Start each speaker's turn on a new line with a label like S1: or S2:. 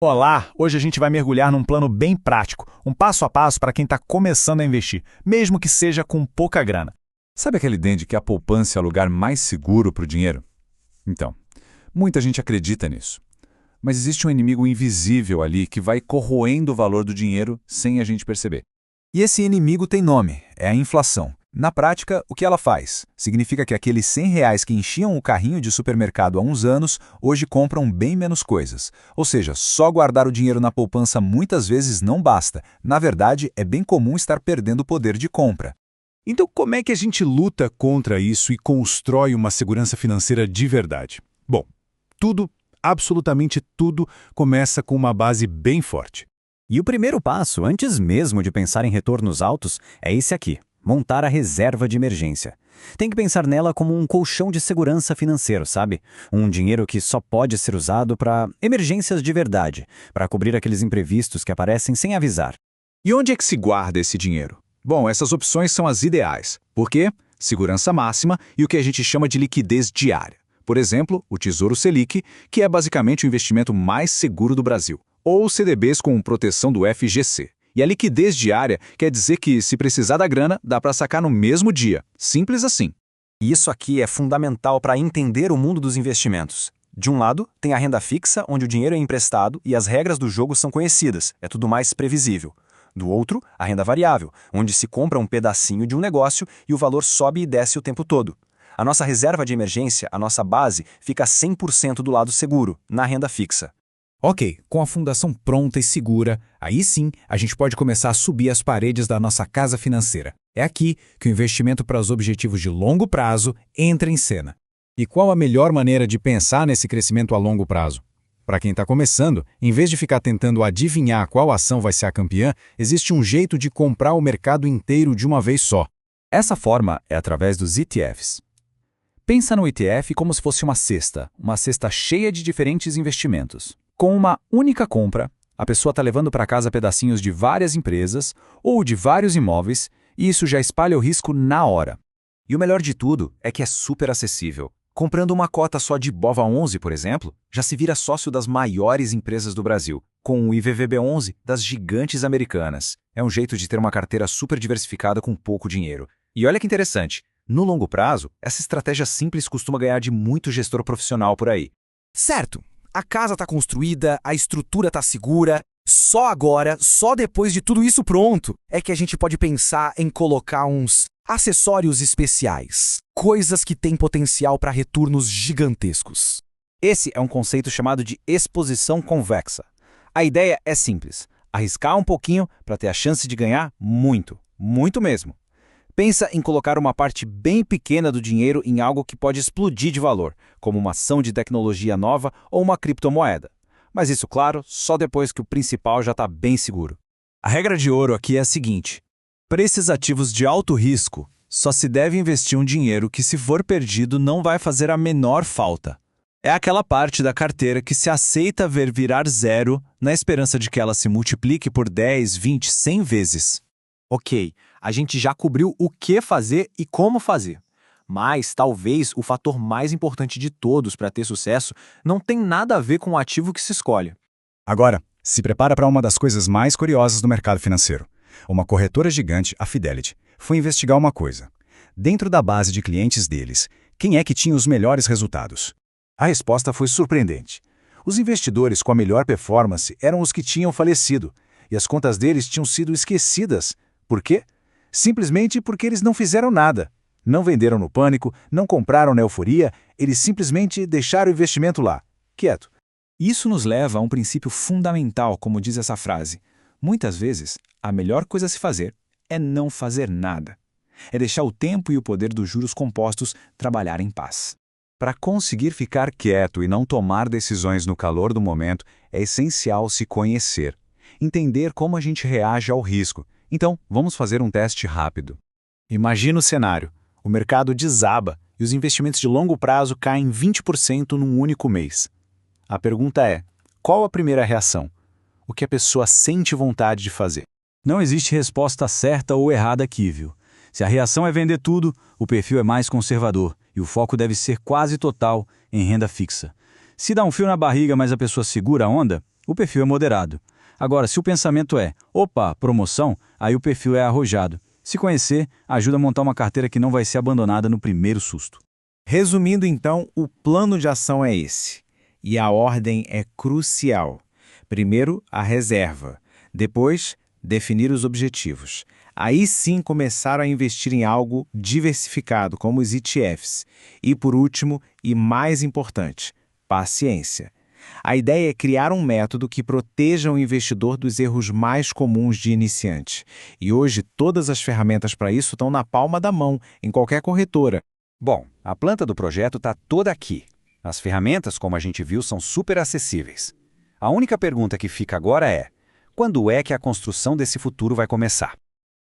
S1: Olá! Hoje a gente vai mergulhar num plano bem prático, um passo a passo para quem está começando a investir, mesmo que seja com pouca grana.
S2: Sabe aquela ideia de que a poupança é o lugar mais seguro para o dinheiro? Então, muita gente acredita nisso. Mas existe um inimigo invisível ali que vai corroendo o valor do dinheiro sem a gente perceber.
S3: E esse inimigo tem nome, é a inflação. Na prática, o que ela faz? Significa que aqueles R$ 100 que enchiam o carrinho de supermercado há uns anos, hoje compram bem menos coisas. Ou seja, só guardar o dinheiro na poupança muitas vezes não basta. Na verdade, é bem comum estar perdendo o poder de compra.
S4: Então, como é que a gente luta contra isso e constrói uma segurança financeira de verdade? Bom, tudo, absolutamente tudo, começa com uma base bem forte.
S5: E o primeiro passo, antes mesmo de pensar em retornos altos, é esse aqui: montar a reserva de emergência. Tem que pensar nela como um colchão de segurança financeiro, sabe? Um dinheiro que só pode ser usado para emergências de verdade, para cobrir aqueles imprevistos que aparecem sem avisar.
S3: E onde é que se guarda esse dinheiro? Bom, essas opções são as ideais. Por quê? Segurança máxima e o que a gente chama de liquidez diária. Por exemplo, o Tesouro Selic, que é basicamente o investimento mais seguro do Brasil. Ou CDBs com proteção do FGC. E a liquidez diária quer dizer que, se precisar da grana, dá para sacar no mesmo dia. Simples assim.
S6: E isso aqui é fundamental para entender o mundo dos investimentos. De um lado, tem a renda fixa, onde o dinheiro é emprestado e as regras do jogo são conhecidas, é tudo mais previsível. Do outro, a renda variável, onde se compra um pedacinho de um negócio e o valor sobe e desce o tempo todo. A nossa reserva de emergência, a nossa base, fica 100% do lado seguro, na renda fixa.
S7: Ok, com a fundação pronta e segura, aí sim a gente pode começar a subir as paredes da nossa casa financeira. É aqui que o investimento para os objetivos de longo prazo entra em cena. E qual a melhor maneira de pensar nesse crescimento a longo prazo? Para quem está começando, em vez de ficar tentando adivinhar qual ação vai ser a campeã, existe um jeito de comprar o mercado inteiro de uma vez só.
S3: Essa forma é através dos ETFs. Pensa no ETF como se fosse uma cesta cheia de diferentes investimentos. Com uma única compra, a pessoa está levando para casa pedacinhos de várias empresas ou de vários imóveis e isso já espalha o risco na hora.
S6: E o melhor de tudo é que é super acessível. Comprando uma cota só de BOVA11, por exemplo, já se vira sócio das maiores empresas do Brasil, com o IVVB11 das gigantes americanas. É um jeito de ter uma carteira super diversificada com pouco dinheiro. E olha que interessante, no longo prazo, essa estratégia simples costuma ganhar de muito gestor profissional por aí.
S8: Certo, a casa está construída, a estrutura está segura. Só agora, só depois de tudo isso pronto, é que a gente pode pensar em colocar uns acessórios especiais. Coisas que têm potencial para retornos gigantescos.
S3: Esse é um conceito chamado de exposição convexa. A ideia é simples: arriscar um pouquinho para ter a chance de ganhar muito, muito mesmo. Pensa em colocar uma parte bem pequena do dinheiro em algo que pode explodir de valor, como uma ação de tecnologia nova ou uma criptomoeda. Mas isso, claro, só depois que o principal já está bem seguro.
S9: A regra de ouro aqui é a seguinte: para esses ativos de alto risco, só se deve investir um dinheiro que, se for perdido, não vai fazer a menor falta. É aquela parte da carteira que se aceita ver virar zero na esperança de que ela se multiplique por 10, 20, 100 vezes.
S6: Ok, a gente já cobriu o que fazer e como fazer. Mas talvez o fator mais importante de todos para ter sucesso não tem nada a ver com o ativo que se escolhe.
S1: Agora, se prepara para uma das coisas mais curiosas do mercado financeiro. Uma corretora gigante, a Fidelity, foi investigar uma coisa. Dentro da base de clientes deles, quem é que tinha os melhores resultados? A resposta foi surpreendente. Os investidores com a melhor performance eram os que tinham falecido, e as contas deles tinham sido esquecidas. Por quê? Simplesmente porque eles não fizeram nada. Não venderam no pânico, não compraram na euforia, eles simplesmente deixaram o investimento lá, quieto.
S7: Isso nos leva a um princípio fundamental, como diz essa frase. Muitas vezes, a melhor coisa a se fazer é não fazer nada. É deixar o tempo e o poder dos juros compostos trabalhar em paz.
S2: Para conseguir ficar quieto e não tomar decisões no calor do momento, é essencial se conhecer. Entender como a gente reage ao risco. Então, vamos fazer um teste rápido.
S1: Imagina o cenário. O mercado desaba e os investimentos de longo prazo caem 20% num único mês. A pergunta é: qual a primeira reação? O que a pessoa sente vontade de fazer?
S9: Não existe resposta certa ou errada aqui, viu? Se a reação é vender tudo, o perfil é mais conservador e o foco deve ser quase total em renda fixa. Se dá um frio na barriga, mas a pessoa segura a onda,
S3: o perfil é moderado. Agora, se o pensamento é, opa, promoção, aí o perfil é arrojado. Se conhecer, ajuda a montar uma carteira que não vai ser abandonada no primeiro susto.
S10: Resumindo então, o plano de ação é esse. E a ordem é crucial. Primeiro, a reserva. Depois, definir os objetivos. Aí sim começaram a investir em algo diversificado, como os ETFs. E por último, e mais importante, paciência. A ideia é criar um método que proteja o investidor dos erros mais comuns de iniciante. E hoje todas as ferramentas para isso estão na palma da mão, em qualquer corretora.
S6: Bom, a planta do projeto está toda aqui. As ferramentas, como a gente viu, são super acessíveis. A única pergunta que fica agora é: quando é que a construção desse futuro vai começar?